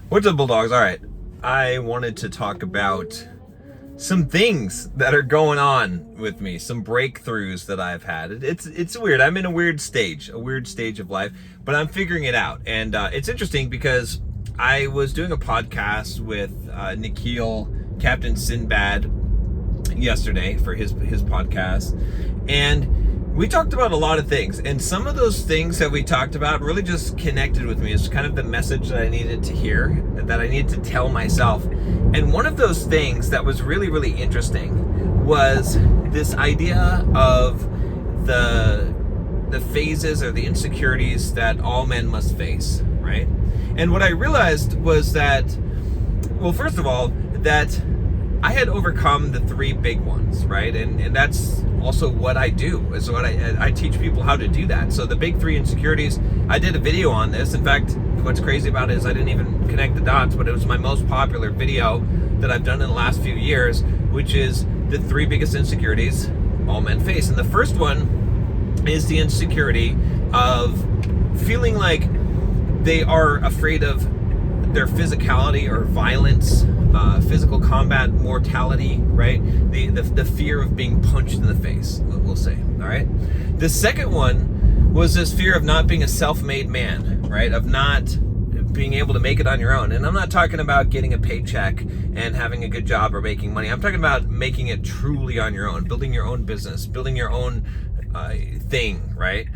What's up, Bulldogs? All right, I wanted to talk about some things that are going on with me, some breakthroughs that I've had. It's weird. I'm in a weird stage of life, but I'm figuring it out. And it's interesting because I was doing a podcast with Nikhil, Captain Sinbad, yesterday for his podcast, and we talked about a lot of things, and some of those things that we talked about really just connected with me. It's kind of the message that I needed to hear, that I needed to tell myself. And one of those things that was really, really interesting was this idea of the phases or the insecurities that all men must face, right? And what I realized was that, well, first of all, that I had overcome the three big ones, right? And that's also what I do, is what I teach people how to do that. So the big three insecurities, I did a video on this. In fact, what's crazy about it is I didn't even connect the dots, but it was my most popular video that I've done in the last few years, which is the three biggest insecurities all men face. And the first one is the insecurity of feeling like they are afraid of their physicality or violence, physical combat, mortality, right? The fear of being punched in the face, we'll say, all right? The second one was this fear of not being a self-made man, right? Of not being able to make it on your own. And I'm not talking about getting a paycheck and having a good job or making money. I'm talking about making it truly on your own, building your own business, building your own thing, right?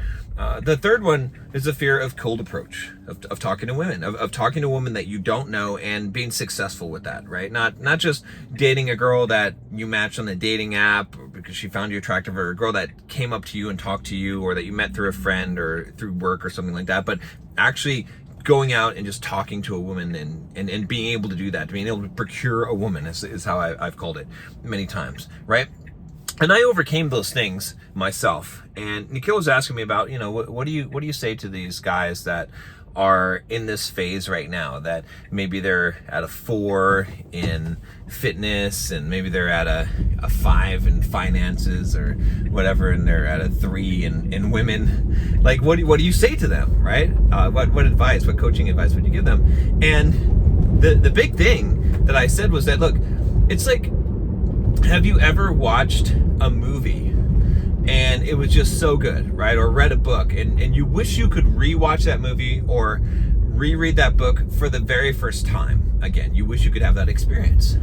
The third one is the fear of cold approach, of talking to women, of talking to a woman that you don't know and being successful with that, right? Not just dating a girl that you matched on a dating app because she found you attractive, or a girl that came up to you and talked to you, or that you met through a friend or through work or something like that, but actually going out and just talking to a woman and being able to do that, being able to procure a woman is how I've called it many times, right? And I overcame those things myself. And Nikhil was asking me about, what do you say to these guys that are in this phase right now, that maybe they're at a 4 in fitness, and maybe they're at a 5 in finances or whatever, and they're at a 3 in women. Like, what do you say to them, right? What advice, what coaching advice would you give them? And the big thing that I said was that, look, it's like, have you ever watched a movie and it was just so good, right? Or read a book and you wish you could rewatch that movie or reread that book for the very first time again. You wish you could have that experience.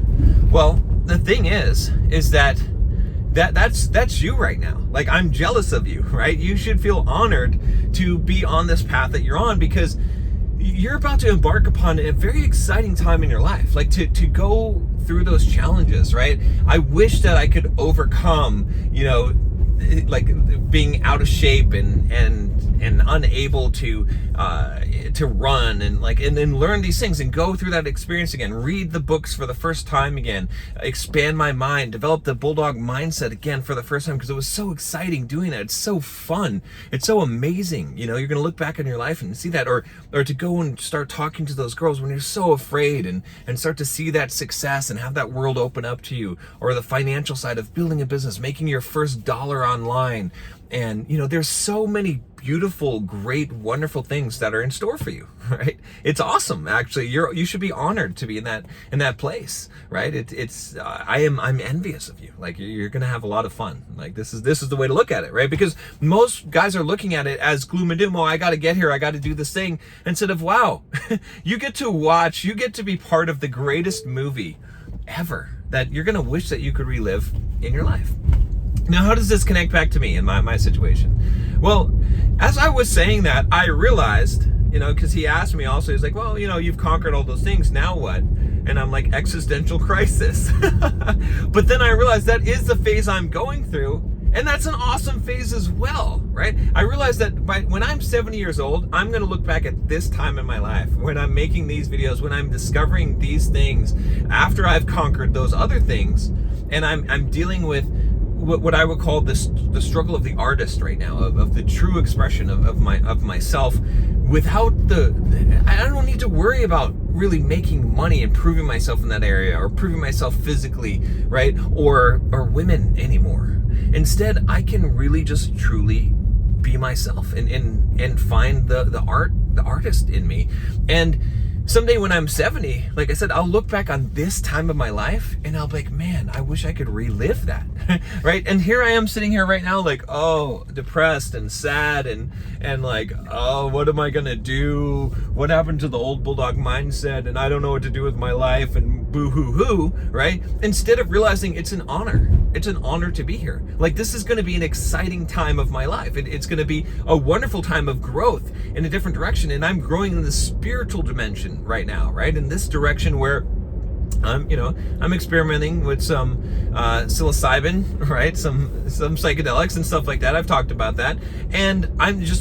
Well, the thing is that's you right now. Like, I'm jealous of you, right? You should feel honored to be on this path that you're on, because you're about to embark upon a very exciting time in your life, like to go through those challenges, right? I wish that I could overcome, like being out of shape and unable to run and then learn these things and go through that experience again, read the books for the first time again, expand my mind, develop the Bulldog Mindset again for the first time, because it was so exciting doing that. It's so fun. It's so amazing. You're going to look back on your life and see that, or to go and start talking to those girls when you're so afraid and start to see that success and have that world open up to you, or the financial side of building a business, making your first dollar online. And there's so many beautiful, great, wonderful things that are in store for you, right? It's awesome. Actually, you should be honored to be in that place, right? I'm envious of you. Like, you're gonna have a lot of fun. Like, this is the way to look at it, right? Because most guys are looking at it as gloom and doom. Oh, I got to get here. I got to do this thing. Instead of, wow, you get to be part of the greatest movie ever that you're gonna wish that you could relive in your life. Now, how does this connect back to me in my situation? Well, as I was saying that, I realized, because he asked me also, he's like, well, you've conquered all those things, now what? And I'm like, existential crisis. But then I realized that is the phase I'm going through, and that's an awesome phase as well, right? I realized that when I'm 70 years old, I'm going to look back at this time in my life, when I'm making these videos, when I'm discovering these things, after I've conquered those other things, and I'm dealing with what I would call the struggle of the artist right now, of the true expression of myself, without I don't need to worry about really making money and proving myself in that area, or proving myself physically, right? Or women anymore. Instead, I can really just truly be myself and find the artist in me. And someday when I'm 70, like I said, I'll look back on this time of my life and I'll be like, man, I wish I could relive that, right? And here I am sitting here right now, like, oh, depressed and sad and like, oh, what am I gonna do? What happened to the old Bulldog mindset? And I don't know what to do with my life and boo hoo hoo, right? Instead of realizing it's an honor. It's an honor to be here. Like, this is gonna be an exciting time of my life. It's gonna be a wonderful time of growth in a different direction. And I'm growing in the spiritual dimension right now, right? In this direction where I'm experimenting with some psilocybin, right? Some psychedelics and stuff like that. I've talked about that. And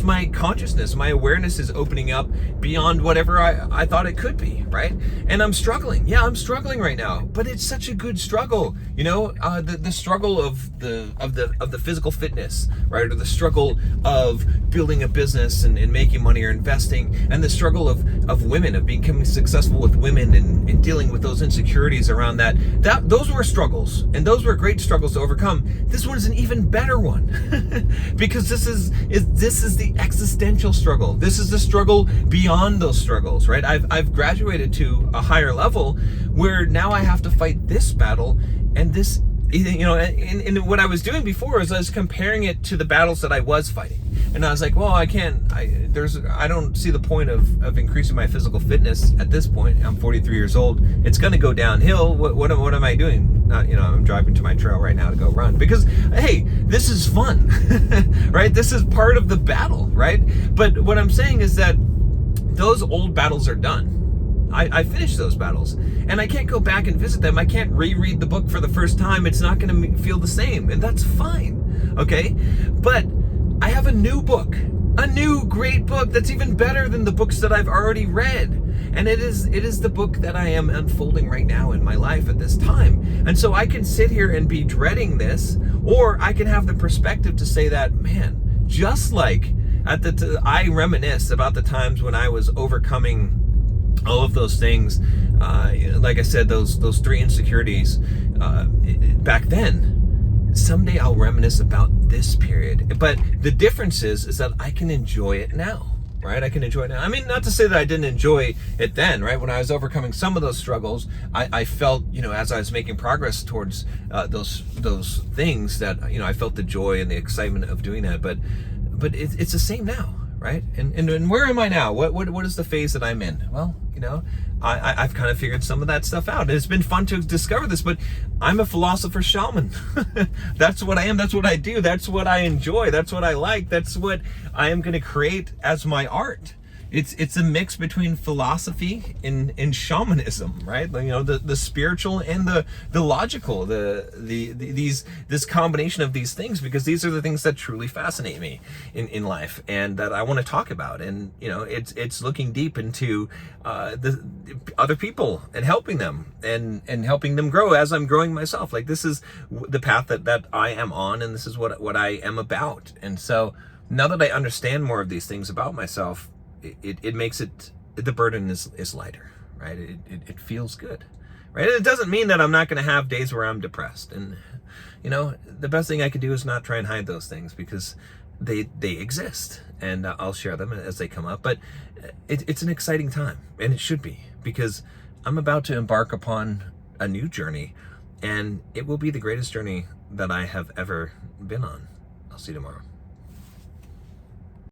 my consciousness, my awareness is opening up beyond whatever I thought it could be, right? And I'm struggling. Yeah, I'm struggling right now, but it's such a good struggle. The struggle of the physical fitness, right? Or the struggle of building a business and making money or investing, and the struggle of women, of becoming successful with women and dealing with those insecurities around that those were struggles, and those were great struggles to overcome. This one's an even better one because this is the existential struggle. This is the struggle beyond those struggles, right? I've graduated to a higher level where now I have to fight this battle, and this, and what I was doing before is I was comparing it to the battles that I was fighting. And I was like, well, I don't see the point of increasing my physical fitness at this point. I'm 43 years old. It's going to go downhill. What am I doing? I'm driving to my trail right now to go run because, hey, this is fun, right? This is part of the battle, right? But what I'm saying is that those old battles are done. I finished those battles, and I can't go back and visit them. I can't reread the book for the first time. It's not going to feel the same, and that's fine, okay? But I have a new book, a new great book that's even better than the books that I've already read. And it is the book that I am unfolding right now in my life at this time. And so I can sit here and be dreading this, or I can have the perspective to say that, man, just like I reminisce about the times when I was overcoming all of those things, like I said, those three insecurities back then. Someday I'll reminisce about this period, but the difference is that I can enjoy it now, right? I can enjoy it now. I mean, not to say that I didn't enjoy it then, right? When I was overcoming some of those struggles, I felt, as I was making progress towards those things, that I felt the joy and the excitement of doing that. But it's the same now, right? And where am I now? What is the phase that I'm in? Well, I've kind of figured some of that stuff out. And it's been fun to discover this, but I'm a philosopher shaman. That's what I am. That's what I do. That's what I enjoy. That's what I like. That's what I am going to create as my art. It's a mix between philosophy and shamanism, right? The spiritual and the logical, this combination of these things, because these are the things that truly fascinate me in life and that I want to talk about. And it's looking deep into the other people and helping them and helping them grow as I'm growing myself. Like, this is the path that I am on, and this is what I am about. And so now that I understand more of these things about myself, it makes the burden is lighter, right? It feels good, right? And it doesn't mean that I'm not going to have days where I'm depressed. And, the best thing I can do is not try and hide those things, because they exist, and I'll share them as they come up. But it's an exciting time, and it should be, because I'm about to embark upon a new journey, and it will be the greatest journey that I have ever been on. I'll see you tomorrow.